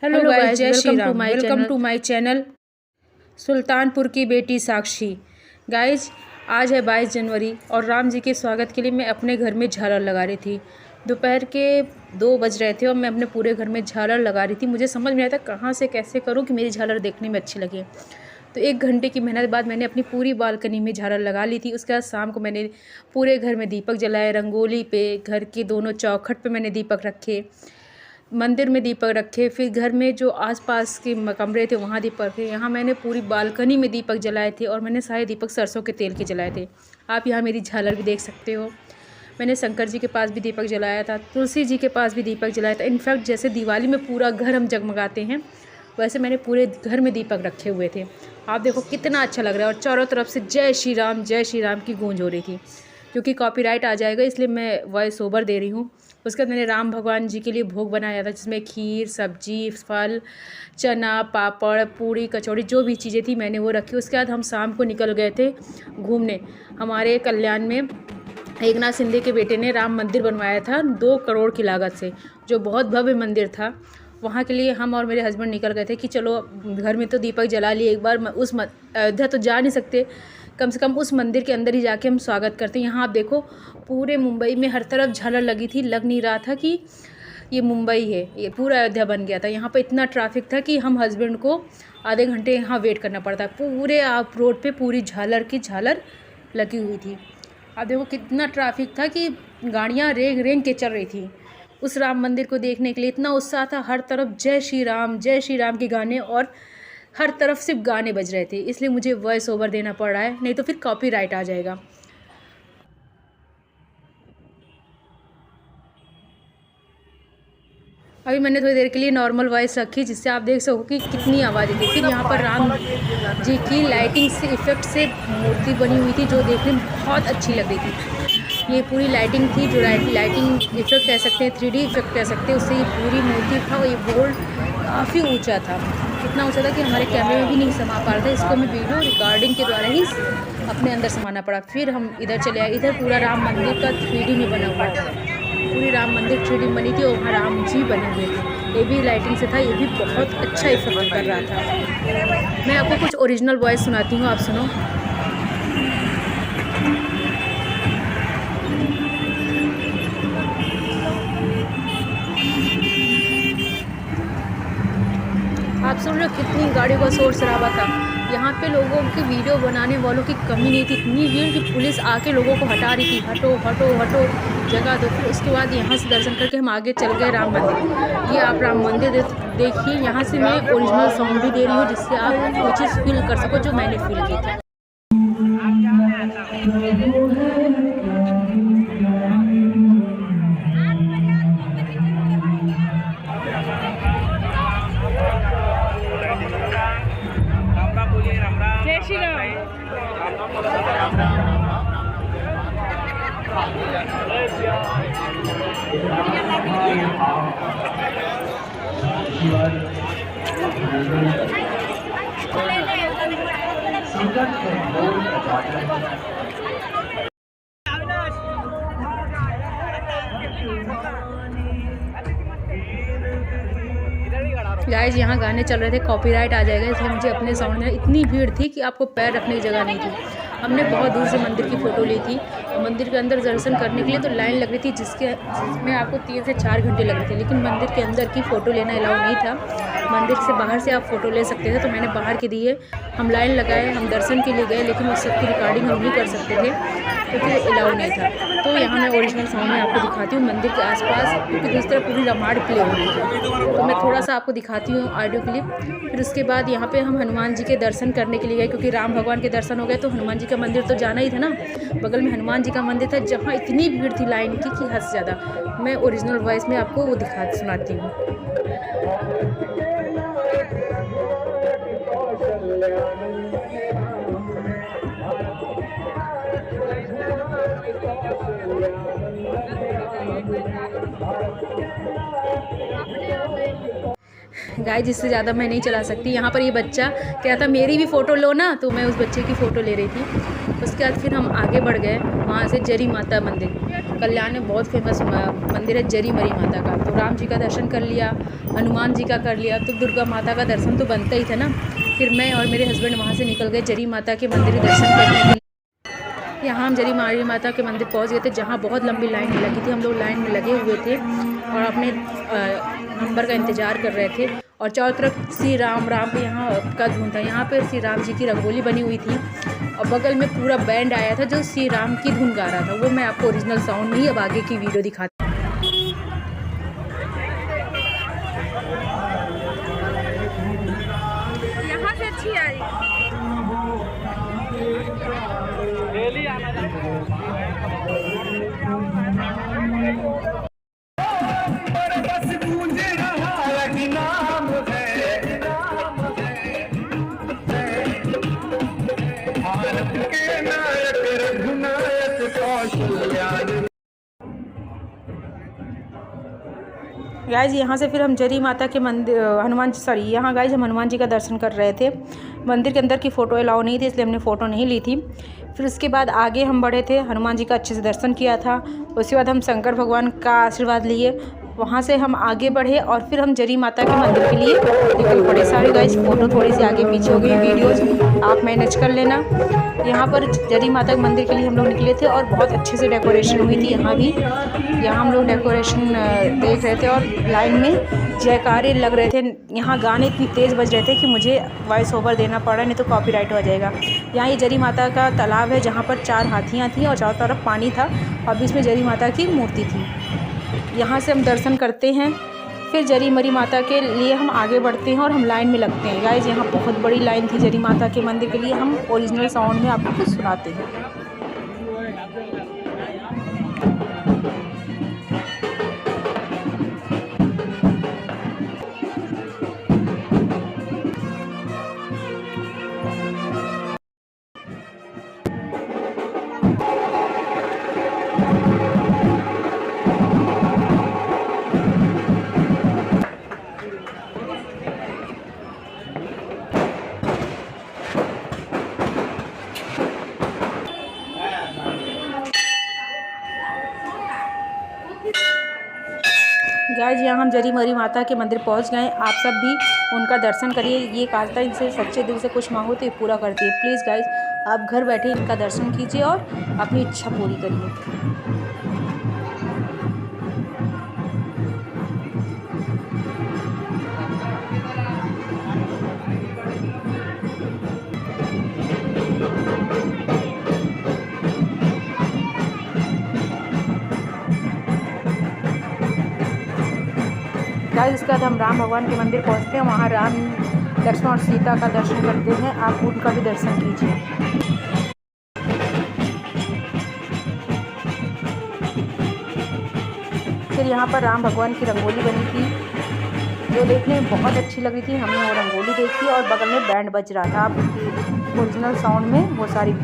Hello guys, जय Shri Ram. Welcome to my channel. Sultanpur की बेटी साक्षी। गाइस, आज है 22 जनवरी और राम जी के स्वागत के लिए मैं अपने घर में झालर लगा रही थी। दोपहर के 2 बज रहे थे और मैं अपने पूरे घर में झालर लगा रही थी। मुझे समझ में आया था कहाँ से कैसे करूँ कि मेरी झालर देखने में अच्छी लगे। तो 1 घंटे की मेहनत बाद मैंने अपनी पूरी बालकनी में झालर लगा ली थी। उसके बाद शाम को मैंने पूरे घर में दीपक जलाए, रंगोली पे, घर के दोनों चौखट पे मैंने दीपक रखे, मंदिर में दीपक रखे, फिर घर में जो आसपास के कमरे थे वहाँ दीपक रखे। यहाँ मैंने पूरी बालकनी में दीपक जलाए थे और मैंने सारे दीपक सरसों के तेल के जलाए थे। आप यहाँ मेरी झालर भी देख सकते हो। मैंने शंकर जी के पास भी दीपक जलाया था, तुलसी जी के पास भी दीपक जलाया था। इनफैक्ट जैसे दिवाली में पूरा घर हम जगमगाते हैं वैसे मैंने पूरे घर में दीपक रखे हुए थे। आप देखो कितना अच्छा लग रहा है और चारों तरफ से जय श्री राम की गूंज हो रही थी। क्योंकि कॉपीराइट आ जाएगा इसलिए मैं वॉइस ओवर दे रही हूँ। उसके बाद मैंने राम भगवान जी के लिए भोग बनाया था, जिसमें खीर, सब्जी, फल, चना, पापड़, पूरी, कचौड़ी, जो भी चीज़ें थी मैंने वो रखी। उसके बाद हम शाम को निकल गए थे घूमने। हमारे कल्याण में एकनाथ शिंदे के बेटे ने राम मंदिर बनवाया था 2 करोड़ की लागत से, जो बहुत भव्य मंदिर था। वहाँ के लिए हम और मेरे हस्बैंड निकल गए थे कि चलो घर में तो दीपक जला लिए, एक बार उस अयोध्या तो जा नहीं सकते, कम से कम उस मंदिर के अंदर ही जाके हम स्वागत करते हैं। यहाँ आप देखो पूरे मुंबई में हर तरफ झालर लगी थी, लग नहीं रहा था कि ये मुंबई है, ये पूरा अयोध्या बन गया था। यहाँ पर इतना ट्रैफिक था कि हम हस्बैंड को आधे घंटे यहाँ वेट करना पड़ता। पूरे आप रोड पे पूरी झालर की झालर लगी हुई थी। आप देखो कितना ट्रैफिक था कि गाड़ियाँ रेंग रेंग के चल रही थी। उस राम मंदिर को देखने के लिए इतना उत्साह था, हर तरफ जय श्री राम के गाने और हर तरफ सिर्फ गाने बज रहे थे। इसलिए मुझे वॉइस ओवर देना पड़ रहा है, नहीं तो फिर कॉपीराइट आ जाएगा। अभी मैंने थोड़ी देर के लिए नॉर्मल वॉइस रखी जिससे आप देख सको कि कितनी आवाज़ें थी। फिर यहाँ पर राम जी की लाइटिंग से इफ़ेक्ट से मूर्ति बनी हुई थी जो देखने में बहुत अच्छी लग रही थी। ये पूरी लाइटिंग थी, जो लाइटिंग इफ़ेक्ट कह सकते हैं, 3D इफ़ेक्ट कह सकते हैं। उससे ये पूरी मूर्ति था और ये बोर्ड काफ़ी ऊंचा था, इतना ऊंचा था कि हमारे कैमरे में भी नहीं समा पा रहा था। इसको हमें वीडियो रिकॉर्डिंग के द्वारा ही अपने अंदर समाना पड़ा। फिर हम इधर चले आए। इधर पूरा राम मंदिर का 3D में बना हुआ था, पूरी राम मंदिर 3D में बनी थी और वहाँ राम जी बने हुए थे। ये भी लाइटिंग से था, ये भी बहुत अच्छा इफेक्ट कर रहा था। मैं आपको कुछ ओरिजिनल वॉइस सुनाती हूँ, आप सुनो। आप सुन रहे हो कितनी गाड़ियों का शोर शराबा था। यहाँ पे लोगों की वीडियो बनाने वालों की कमी नहीं थी, इतनी भीड़ कि पुलिस आके लोगों को हटा रही थी, हटो हटो हटो जगह दो। फिर उसके बाद यहाँ से दर्शन करके हम आगे चल गए राम मंदिर। ये आप राम मंदिर देखिए। यहाँ से मैं ओरिजिनल सॉन्ग भी दे रही हूँ जिससे आप कोई चीज़ फील कर सको जो मैंने फील की थी। जय श्री राम। गाइस, यहाँ गाने चल रहे थे, कॉपीराइट आ जाएगा इसलिए मुझे अपने साउंड में, इतनी भीड़ थी कि आपको पैर रखने की जगह नहीं थी। हमने बहुत दूर से मंदिर की फ़ोटो ली थी। मंदिर के अंदर दर्शन करने के लिए तो लाइन लग रही थी जिसमें आपको 3 से 4 घंटे लग रहे थे, लेकिन मंदिर के अंदर की फ़ोटो लेना अलाउ नहीं था। मंदिर से बाहर से आप फ़ोटो ले सकते थे, तो मैंने बाहर के दिए। हम लाइन लगाए, हम दर्शन के लिए गए, लेकिन उस सब की रिकॉर्डिंग हम नहीं कर सकते थे क्योंकि अलाउ नहीं था। तो यहाँ मैं ओरिजिनल साउंड में आपको दिखाती हूँ मंदिर के आसपास, क्योंकि दूसरी तरफ पूरी रामायण प्ले हो रही थी। तो मैं थोड़ा सा आपको दिखाती हूँ ऑडियो क्लिप। फिर उसके बाद यहाँ पे हम हनुमान जी के दर्शन करने के लिए गए, क्योंकि राम भगवान के दर्शन हो गए तो हनुमान जी का मंदिर तो जाना ही था ना। बगल में हनुमान जी का मंदिर था जहाँ इतनी भीड़ थी लाइन की कि हद से ज़्यादा। मैं ओरिजिनल वॉइस में आपको वो सुनाती हूँ। गाइस, इससे ज़्यादा मैं नहीं चला सकती। यहाँ पर ये बच्चा क्या था, मेरी भी फ़ोटो लो ना, तो मैं उस बच्चे की फ़ोटो ले रही थी। उसके बाद फिर हम आगे बढ़ गए वहाँ से जरी माता मंदिर। कल्याण में बहुत फेमस मंदिर है जरी मरी माता का। तो राम जी का दर्शन कर लिया, हनुमान जी का कर लिया, तो दुर्गा माता का दर्शन तो बनता ही था ना। फिर मैं और मेरे हस्बैंड वहाँ से निकल गए जरी माता के मंदिर दर्शन करने के लिए। यहाँ हम जरी मारी माता के मंदिर पहुँच गए थे, जहाँ बहुत लंबी लाइन लगी थी। हम लोग लाइन में लगे हुए थे और अपने नंबर का इंतज़ार कर रहे थे। और चारों तरफ श्री राम राम पे यहाँ का धुन था। यहाँ पे श्री राम जी की रंगोली बनी हुई थी और बगल में पूरा बैंड आया था जो श्री राम की धुन गा रहा था। वो मैं आपको ओरिजिनल साउंड में ही अब आगे की वीडियो दिखाती हूँ। यहाँ से अच्छी आई गाइज। यहाँ से फिर हम जरी माता के मंदिर यहाँ गाइज हम हनुमान जी का दर्शन कर रहे थे। मंदिर के अंदर की फ़ोटो अलाउ नहीं थी, इसलिए हमने फ़ोटो नहीं ली थी। फिर उसके बाद आगे हम बढ़े थे, हनुमान जी का अच्छे से दर्शन किया था। उसके बाद हम शंकर भगवान का आशीर्वाद लिए। वहाँ से हम आगे बढ़े और फिर हम जरी माता के मंदिर के लिए निकल पड़े। सारी गाइज फ़ोटो थोड़ी सी आगे पीछे हो गई, वीडियोज़ आप मैनेज कर लेना। यहाँ पर जरी माता के मंदिर के लिए हम लोग निकले थे और बहुत अच्छे से डेकोरेशन हुई थी। यहाँ भी हम लोग डेकोरेशन देख रहे थे और लाइन में जयकारे लग रहे थे। यहाँ गाने इतनी तेज़ बज रहे थे कि मुझे वॉइस ओवर देना पड़ा, नहीं तो कॉपीराइट हो जाएगा। यहाँ ये जरी माता का तालाब है जहाँ पर 4 हाथियाँ थीं और चारों तरफ पानी था और बीच में जरी माता की मूर्ति थी। यहाँ से हम दर्शन करते हैं, फिर जरी मरी माता के लिए हम आगे बढ़ते हैं और हम लाइन में लगते हैं। गाइस यहाँ बहुत बड़ी लाइन थी जरी माता के मंदिर के लिए। हम ओरिजिनल साउंड में आपको कुछ सुनाते हैं। गाइज यहाँ हम जरी मरी माता के मंदिर पहुँच गए। आप सब भी उनका दर्शन करिए। ये कहा था इनसे सच्चे दिल से कुछ मांगो तो ये पूरा करती है। प्लीज़ गाइज आप घर बैठे इनका दर्शन कीजिए और अपनी इच्छा पूरी करिए। गाइस उसके बाद हम राम भगवान के मंदिर पहुंचते हैं। वहां राम लक्ष्मण और सीता का दर्शन करते हैं। आप उनका भी दर्शन कीजिए। फिर यहाँ पर राम भगवान की रंगोली बनी थी जो देखने में बहुत अच्छी लग रही थी। हमने वो रंगोली देखी और बगल में बैंड बज रहा था। आप ओरिजिनल साउंड में वो सारी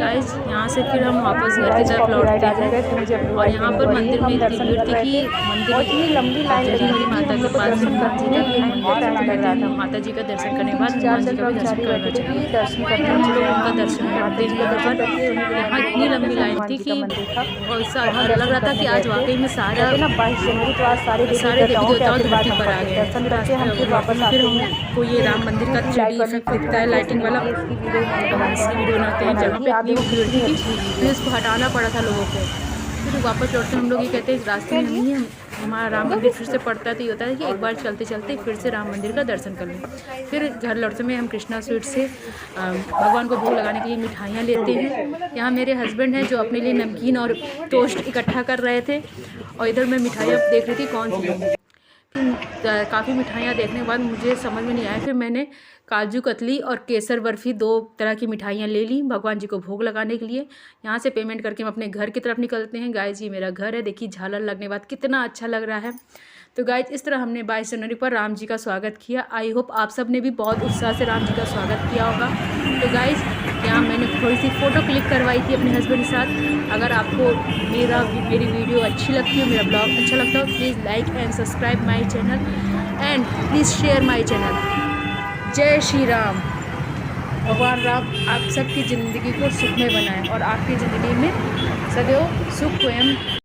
गाइस यहाँ से फिर हम वापस घर की तरफ लौटते हैं और यहाँ पर मंदिर में इतनी भीड़ थी कि मंदिर इतनी लंबी लाइन जरी मरी माता के पास हनुमान जी का माता जी का दर्शन करने के बाद हनुमान जी का भी दर्शन करना चाहिए। दर्शन करते हैं हम लोग उनका दर्शन करते हैं। यहाँ इतनी लंबी लाइन थी कि और ऐसा लग रहा था कि आज वाकई में सारा 22 जनवरी तो आज सारे देवी देवताओं धरती पर आ गए। दर्शन करके हम फिर हमको ये राम मंदिर का 3D इफेक्ट दिखता है लाइटिंग वाला। इसकी वीडियो बनाते हैं जहाँ पे इतनी भीड़ थी कि फिर इसको हटाना पड़ा था लोगों को। फिर वापस लौटते हम लोग ये कहते हैं इस रास्ते में नहीं है, हमारा राम मंदिर फिर से पड़ता है तो ये होता है कि एक बार चलते चलते फिर से राम मंदिर का दर्शन कर लें। फिर घर लौटते में हम कृष्णा स्वीट से भगवान को भोग लगाने के लिए मिठाइयाँ लेते हैं। यहाँ मेरे हस्बैंड हैं जो अपने लिए नमकीन और टोस्ट इकट्ठा कर रहे थे और इधर मैं मिठाइयाँ देख रही थी कौन सी लूँ। काफ़ी मिठाइयाँ देखने के बाद मुझे समझ में नहीं आया। फिर मैंने काजू कतली और केसर बर्फ़ी 2 तरह की मिठाइयाँ ले ली भगवान जी को भोग लगाने के लिए। यहाँ से पेमेंट करके हम अपने घर की तरफ निकलते हैं। गाइस ये मेरा घर है, देखिए झालर लगने के बाद कितना अच्छा लग रहा है। तो गाइस इस तरह हमने 22 जनवरी पर राम जी का स्वागत किया। आई होप आप सब ने भी बहुत उत्साह से राम जी का स्वागत किया होगा। तो गाइस यहाँ मैंने थोड़ी सी फ़ोटो क्लिक करवाई थी अपने हस्बैंड के साथ। अगर आपको मेरी वीडियो अच्छी लगती हो, मेरा ब्लॉग अच्छा लगता हो, please like and subscribe my channel. And please share my channel. जय श्री राम। भगवान राम आप सबकी ज़िंदगी को सुखमय बनाए और आपकी ज़िंदगी में सदैव सुख एवं